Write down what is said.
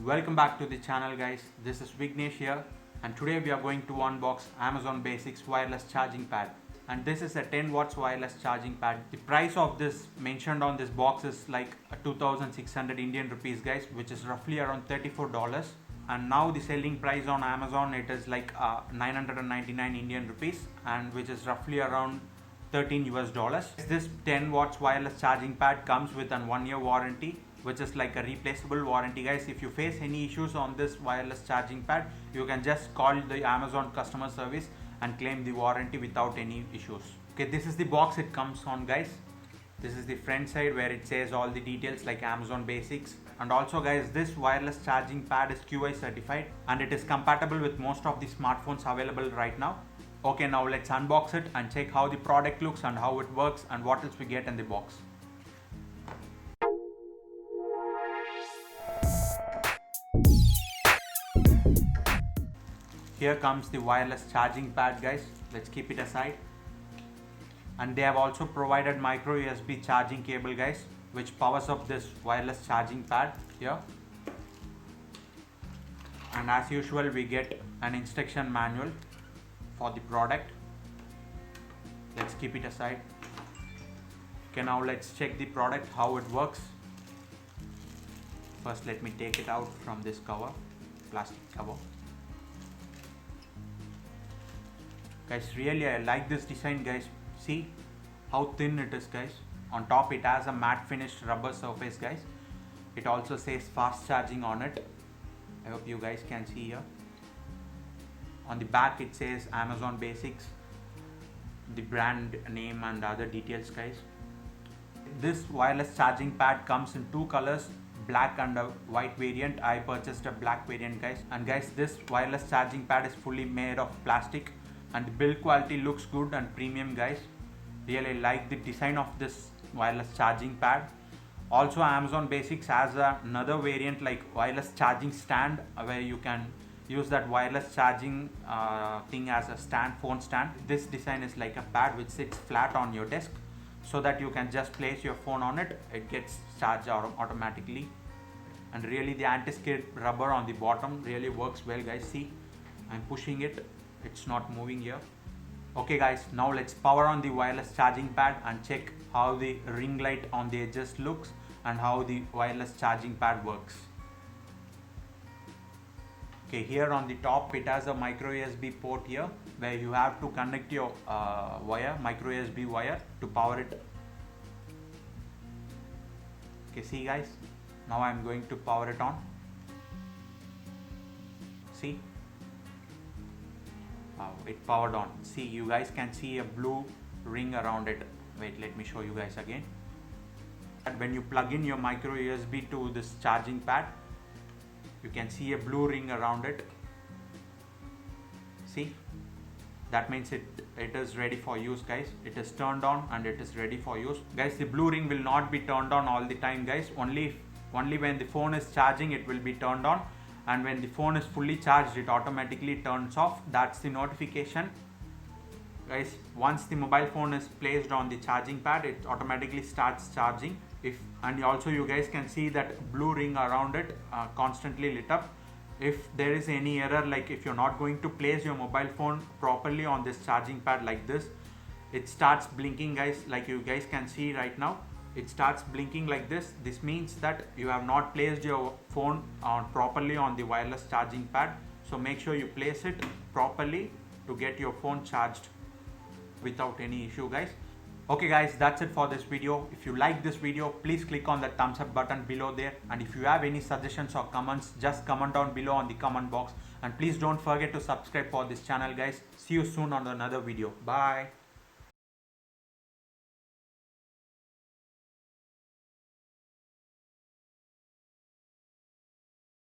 Welcome back to the channel guys, this is Vignesh here and today we are going to unbox Amazon Basics wireless charging pad, and this is a 10 watts wireless charging pad. The price of this mentioned on this box is like 2600 Indian rupees guys, which is roughly around $34, and now the selling price on Amazon it is like 999 Indian rupees, and which is roughly around $13. This 10 watts wireless charging pad comes with an 1-year warranty, which is like a replaceable warranty guys. If you face any issues on this wireless charging pad, you can just call the Amazon customer service and claim the warranty without any issues. Okay, this is the box it comes on guys. This is the front side where it says all the details like Amazon Basics. And also guys, this wireless charging pad is QI certified and it is compatible with most of the smartphones available right now. Okay, now let's unbox it and check how the product looks and how it works and what else we get in the box. Here comes the wireless charging pad guys. Let's keep it aside. And they have also provided micro USB charging cable guys, which powers up this wireless charging pad here. And as usual we get an instruction manual for the product. Let's keep it aside. Okay, now let's check the product, how it works. First let me take it out from this cover, plastic cover. Guys, really I like this design guys. See how thin it is guys. On top it has a matte finished rubber surface guys. It also says fast charging on it. I hope you guys can see here. On the back it says Amazon Basics, the brand name and other details guys. This wireless charging pad comes in two colors, black and a white variant. I purchased a black variant guys. And guys, this wireless charging pad is fully made of plastic and the build quality looks good and premium guys. Really like the design of this wireless charging pad. Also Amazon Basics has another variant like wireless charging stand, where you can use that wireless charging thing as a stand, phone stand. This design is like a pad which sits flat on your desk so that you can just place your phone on it. It gets charged automatically. And really the anti-skid rubber on the bottom really works well guys. See, I'm pushing it, it's not moving here. Okay guys, now let's power on the wireless charging pad and check how the ring light on the edges looks and how the wireless charging pad works. Okay, here on the top it has a micro USB port here where you have to connect your micro USB wire to power it. Okay, see guys, now I'm going to power it on. See, wow, it powered on. See, you guys can see a blue ring around it. Wait, let me show you guys again. And when you plug in your micro USB to this charging pad, you can see a blue ring around it. See, that means it is ready for use guys. It is turned on and it is ready for use guys. The blue ring will not be turned on all the time guys. Only when the phone is charging it will be turned on, and when the phone is fully charged it automatically turns off. That's the notification guys. Once the mobile phone is placed on the charging pad, it automatically starts charging. And also you guys can see that blue ring around it constantly lit up. If there is any error, like if you're not going to place your mobile phone properly on this charging pad like this, it starts blinking guys, like you guys can see right now. It starts blinking like this. This means that you have not placed your phone properly on the wireless charging pad. So make sure you place it properly to get your phone charged without any issue guys. Okay guys, that's it for this video. If you like this video, please click on the thumbs up button below there, and if you have any suggestions or comments, just comment down below on the comment box. And please don't forget to subscribe for this channel guys. See you soon on another video. Bye.